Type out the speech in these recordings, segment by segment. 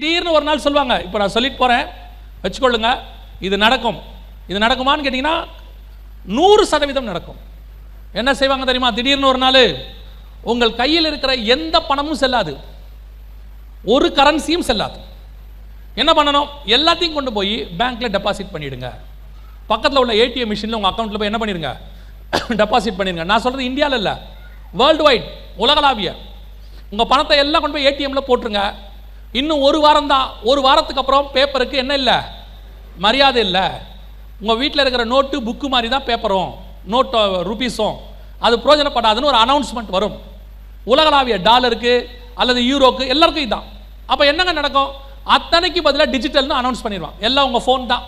திடீர்னு ஒரு நாள் சொல்லுவாங்க, இப்போ நான் சொல்லிட்டு போகிறேன் வச்சுக்கொள்ளுங்க, இது நடக்கும். இது நடக்குமான்னு கேட்டிங்கன்னா 100% நடக்கும். என்ன செய்வாங்க தெரியுமா? திடீர்னு ஒரு நாள் உங்கள் கையில் இருக்கிற எந்த பணமும் செல்லாது, ஒரு கரன்சியும் செல்லாது. என்ன பண்ணணும்? எல்லாத்தையும் கொண்டு போய் பேங்க்கில் டெபாசிட் பண்ணிவிடுங்க. பக்கத்தில் உள்ள ஏடிஎம் மிஷினில் உங்கள் அக்கௌண்ட்டில் போய் என்ன பண்ணிடுங்க, டெபாசிட் பண்ணிடுங்க. நான் சொல்கிறது இந்தியாவில் இல்லை, வேர்ல்டு வைட், உலகளாவிய. உங்கள் பணத்தை எல்லாம் கொண்டு போய் ஏடிஎம்மில் போட்டுருங்க. இன்னும் ஒரு வாரம் தான். ஒரு வாரத்துக்கு அப்புறம் பேப்பருக்கு என்ன இல்லை, மரியாதை இல்லை. உங்கள் வீட்டில் இருக்கிற நோட்டு புக்கு மாதிரி தான் பேப்பரும் நோட்டு ருபீஸும், அது பிரயோஜனப்படாதுன்னு ஒரு அனௌன்ஸ்மெண்ட் வரும். உலகளாவிய டாலருக்கு அல்லது யூரோக்கு எல்லாருக்கும் இதுதான். அப்போ என்னங்க நடக்கும்? அத்தனைக்கு பதிலாக டிஜிட்டல்னு அனௌன்ஸ் பண்ணிடுவான். எல்லாம் உங்கள் ஃபோன் தான்,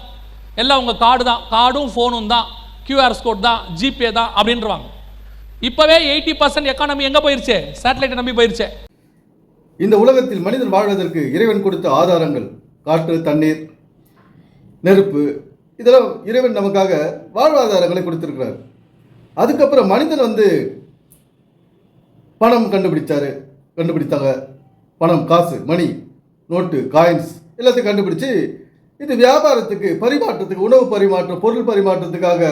எல்லாம் உங்கள் கார்டு தான், கார்டும் ஃபோனும் தான், கியூஆர் கோட் தான், ஜிபே தான் அப்படின்றவாங்க. இப்போவே 80% எக்கானமி எங்கே போயிருச்சு? சேட்டலைட்டை நம்பி போயிருச்சு. இந்த உலகத்தில் மனிதன் வாழ்வதற்கு இறைவன் கொடுத்த ஆதாரங்கள் காற்று, தண்ணீர், நெருப்பு, இதெல்லாம் இறைவன் நமக்காக வாழ்வாதாரங்களை கொடுத்திருக்கிறார். அதுக்கப்புறம் மனிதன் வந்து பணம் கண்டுபிடித்தாங்க. பணம், காசு, மணி, நோட்டு, காயின்ஸ் எல்லாத்தையும் கண்டுபிடிச்சு இது வியாபாரத்துக்கு, பரிமாற்றத்துக்கு, உணவு பரிமாற்றம், பொருள் பரிமாற்றத்துக்காக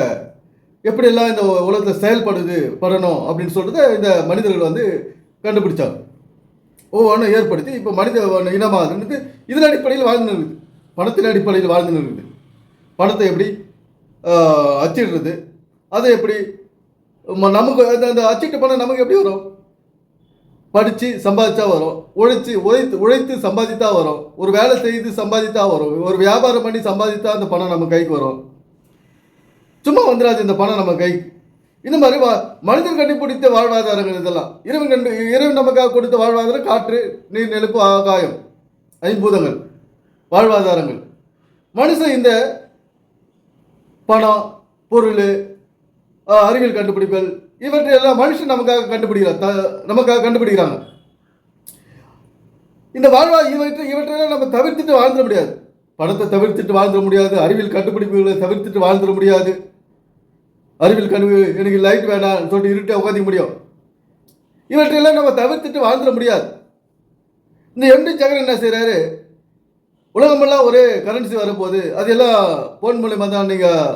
எப்படியெல்லாம் இந்த உலகத்தில் படணும் அப்படின்னு சொல்கிறத இந்த மனிதர்கள் வந்து கண்டுபிடிச்சாங்க. ஒவ்வொன்றும் ஏற்படுத்தி இப்போ மனித இனமாக இருந்துட்டு இதன் அடிப்படையில் வாழ்ந்து இருக்குது, பணத்தின் அடிப்படையில் வாழ்ந்து இருக்குது. பணத்தை எப்படி அச்சிடுறது, அதை எப்படி நமக்கு அந்த அச்சிட்ட பணம் நமக்கு எப்படி வரும்? படித்து சம்பாதிச்சா வரும், உழைத்து சம்பாதித்தா வரும், ஒரு வேலை செய்து சம்பாதித்தா வரும், ஒரு வியாபாரம் பண்ணி சம்பாதித்தா அந்த பணம் நம்ம கைக்கு வரும். சும்மா வந்துடாது இந்த பணம் நம்ம கைக்கு. இந்த மாதிரி மனிதன் கண்டுபிடித்த வாழ்வாதாரங்கள் இதெல்லாம். இறைவன் நமக்காக கொடுத்த வாழ்வாதாரம் காற்று, நீர், நெருப்பு, ஆகாயம், ஐம்பூதங்கள் வாழ்வாதாரங்கள். மனுஷன் இந்த பணம், பொருள், அறிவியல் கண்டுபிடிப்புகள் இவற்றையெல்லாம் மனுஷன் நமக்காக கண்டுபிடிக்கிறாங்க. இந்த இவற்றையெல்லாம் நம்ம தவிர்த்துட்டு வாழ்ந்துட முடியாது. பணத்தை தவிர்த்துட்டு வாழ்ந்துட முடியாது, அறிவியல் கண்டுபிடிப்புகளை தவிர்த்துட்டு வாழ்ந்துட முடியாது. அறிவியல் எனக்கு லைட் வேணாம் சொல்லிட்டு இருட்டை உட்காந்துக்க முடியும். இவற்றையெல்லாம் நம்ம தவிர்த்துட்டு வாழ்ந்துட முடியாது. இந்த எம்டி ஜெகன் என்ன செய்கிறாரு? உலகமெல்லாம் ஒரே கரன்சி வரும்போது அதெல்லாம் போன் மூலமாக தான் நீங்கள்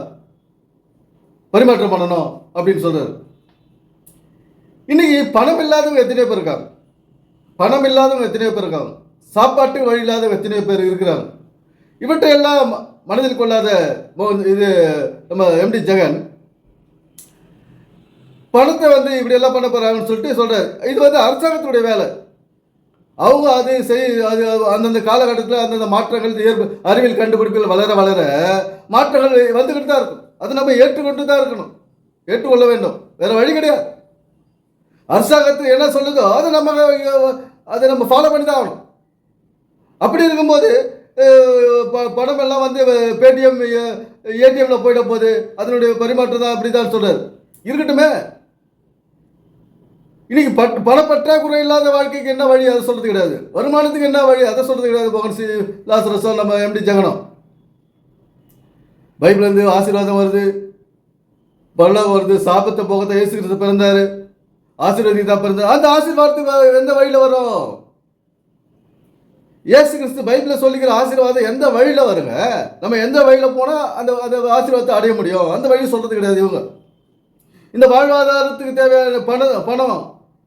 பரிமாற்றம் பண்ணணும் அப்படின்னு சொல்கிறார். இன்னைக்கு பணம் இல்லாதவங்க எத்தனையோ பேர் இருக்காங்க, சாப்பாட்டு வழி இல்லாதவங்க எத்தனையோ பேர் இருக்கிறாங்க. இவற்றையெல்லாம் மனதில் கொள்ளாத இது நம்ம எம்டி ஜெகன் பணத்தை வந்து இப்படியெல்லாம் பண்ண போகிறாங்கன்னு சொல்லிட்டு சொல்கிறார். இது வந்து அரசாங்கத்துடைய வேலை. அவங்க அது அந்தந்த காலகட்டத்தில் அந்தந்த மாற்றங்கள் அறிவியல் கண்டுபிடிப்புகள் வளர மாற்றங்கள் வந்துக்கிட்டு தான் இருக்கும். அது நம்ம ஏற்றுக்கொள்ள வேண்டும், வேற வழி கிடையாது. அரசாங்கத்துக்கு என்ன சொல்லுதோ அதை நம்ம ஃபாலோ பண்ணி தான் ஆகணும். அப்படி இருக்கும்போது பணம் எல்லாம் வந்து பேடிஎம், ஏடிஎம்ல போயிட போது அதனுடைய பரிமாற்றம் தான் அப்படி தான் சொல்றாரு. இருக்கட்டுமே. இன்னைக்கு பணப்பற்றாக்குறை இல்லாத வாழ்க்கைக்கு என்ன வழி அதை சொல்றது கிடையாது, வருமானத்துக்கு என்ன வழி அதை சொல்றது கிடையாது. பகன்சி லாசரஸோ நம்ம எம்டி ஜெகனம் பைபிள்ல இருந்து ஆசீர்வாதம் வருது, பள்ளம் வருது, சாபத்தை போகத்தை இயேசு கிறிஸ்து பிறந்தாரு, ஆசீர்வாதி தான் பிறந்தார். அந்த ஆசீர்வாதத்துக்கு எந்த வழியில வரும்? இயேசு கிறிஸ்து பைபிள்ல சொல்லிக்கிற ஆசீர்வாதம் எந்த வழியில வருங்க? நம்ம எந்த வழியில போனா அந்த ஆசீர்வாதத்தை அடைய முடியும்? அந்த வழி சொல்றது கிடையாது. இவங்க இந்த வாழ்வாதாரத்துக்கு தேவையான பணம்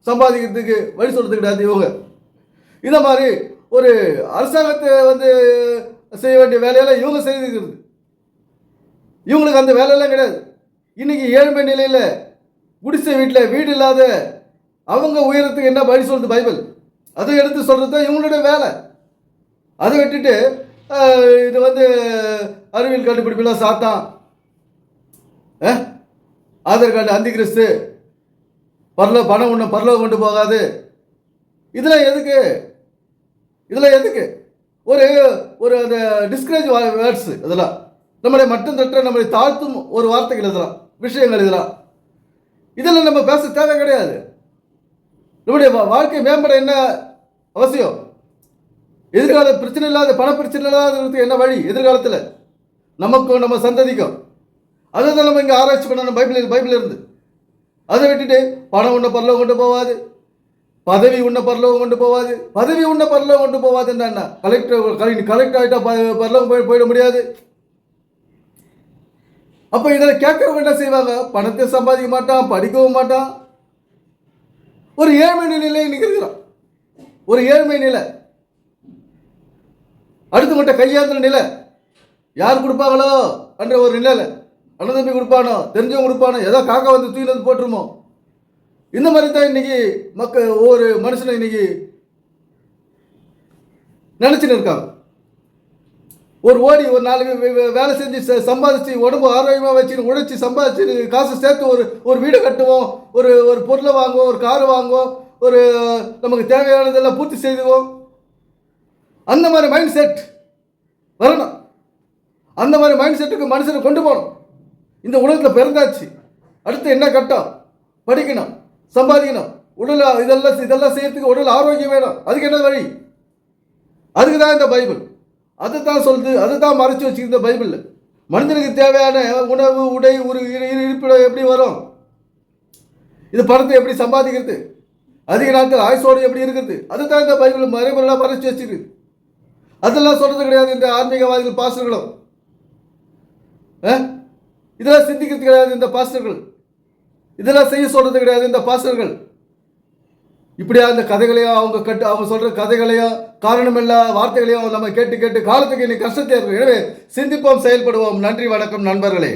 சம்பாதிக்கிறதுக்கு வழி சொல்றது கிடையாது. இவங்க இந்த மாதிரி ஒரு அரசாங்கத்தை வந்து செய்ய வேண்டிய வேலையெல்லாம் இவங்க செய்துக்கிறது. இவங்களுக்கு அந்த வேலையெல்லாம் கிடையாது. இன்னைக்கு ஏழ்மை நிலையில குடிசை வீட்டில் வீடு இல்லாத அவங்க உயரத்துக்கு என்ன வழி சொல்றது பைபிள், அதை எடுத்து சொல்றது தான் இவங்களுடைய வேலை. அதை விட்டுட்டு இது வந்து அறிவியல் கண்டுபிடிப்புலாம் சாத்தான், ஆதார் கார்டு அந்தி கிறிஸ்து, பணம் ஒன்று பரலோகம் கொண்டு போகாது, இதெல்லாம் எதுக்கு? ஒரு அந்த டிஸ்கரேஜ் வேர்ட்ஸ், இதெல்லாம் நம்மளை மட்டும் தட்ட நம்மளை தாழ்த்தும் ஒரு வார்த்தைகள், இதெல்லாம் விஷயங்கள், இதெல்லாம் நம்ம பேச தேவை கிடையாது. நம்முடைய வாழ்க்கை மேம்பட என்ன அவசியம்? எதிர்கால பிரச்சனை இல்லாத, பண பிரச்சனை இல்லாத என்ன வழி எதிர்காலத்தில் நமக்கும் நம்ம சந்ததிக்கும்? அதை தான் நம்ம இங்கே ஆராய்ச்சி பண்ணணும் பைபிள் இருந்து. அதை விட்டுட்டு பணம் ஒன்று பரலோகம் கொண்டு போகாது, பதவி உன்னை பரலோகம் கொண்டு போவாது, பதவி உன்னை பரலோகம் கொண்டு போவாதுன்னா என்ன? கலெக்டர் ஆகிட்டா பரலோகம் போயிட முடியாது. அப்போ இதில் கேட்கறவங்க என்ன செய்வாங்க? பணத்தை சம்பாதிக்க மாட்டான், படிக்கவும் மாட்டான், ஒரு ஏழ்மை நிலையில இன்னைக்கு இருக்கிறான். ஒரு ஏழ்மை நிலை, அடுத்து மட்டும் கையாந்துற நிலை, யார் கொடுப்பாங்களோ என்ற ஒரு நிலையில, அண்ணன் தம்பி கொடுப்பானோ, தெரிஞ்சவங்க கொடுப்பானோ, ஏதோ காக்கா வந்து தூக்கி வந்து போட்டுருமோ, இந்த மாதிரி தான் இன்னைக்கு ஒவ்வொரு மனுஷனை இன்னைக்கு நினைச்சுன்னு இருக்காங்க. ஒரு ஓடி ஒரு நாலு வேலை செஞ்சு சம்பாதிச்சு உடம்பு ஆரோக்கியமாக வச்சு உழைச்சி சம்பாதிச்சு காசு சேர்த்து ஒரு வீடு கட்டுவோம், ஒரு பொருளை வாங்குவோம், ஒரு காரு வாங்குவோம், ஒரு நமக்கு தேவையானதெல்லாம் பூர்த்தி செய்துவோம். அந்த மாதிரி மைண்ட் செட் வரணும். அந்த மாதிரி மைண்ட் செட்டுக்கு மனுஷனை கொண்டு போகணும். இந்த உலகத்தில் பிறந்தாச்சு, அடுத்து என்ன கட்டம்? படிக்கணும், சம்பாதிக்கணும், உடல் இதெல்லாம் செய்யறதுக்கு உடல் ஆரோக்கியம் வேணும். அதுக்கு என்ன வழி? அதுக்கு தான் இந்த பைபிள் அதை தான் சொல்லுது, அதை தான் மறைச்சு வச்சுக்கிற பைபிள். மனிதனுக்கு தேவையான உணவு, உடை, ஒரு இருப்பிடம் எப்படி வரும்? இது பணத்தை எப்படி சம்பாதிக்கிறது? அதிக நாட்கள் ஆயுசோடு எப்படி இருக்குது? அதை தான் இந்த பைபிள் மறைமுறையாக மறைச்சு வச்சிருக்கு. அதெல்லாம் சொல்றது கிடையாது இந்த ஆன்மீகவாதிகள், பாஸ்டர்களும். இதெல்லாம் சிந்திக்கிறது கிடையாது இந்த பாஸ்டர்கள். இதெல்லாம் செய்ய சொல்றது கிடையாது இந்த பாஸ்டர்கள். இப்படியா இந்த கதைகளையும் அவங்க சொல்ற கதைகளையும் காரணமில்லா வார்த்தைகளையும் நம்ம கேட்டு காலத்துக்கு இன்னைக்கு கஷ்டத்தை இருக்கும். எனவே சிந்திப்போம், செயல்படுவோம். நன்றி, வணக்கம் நண்பர்களே.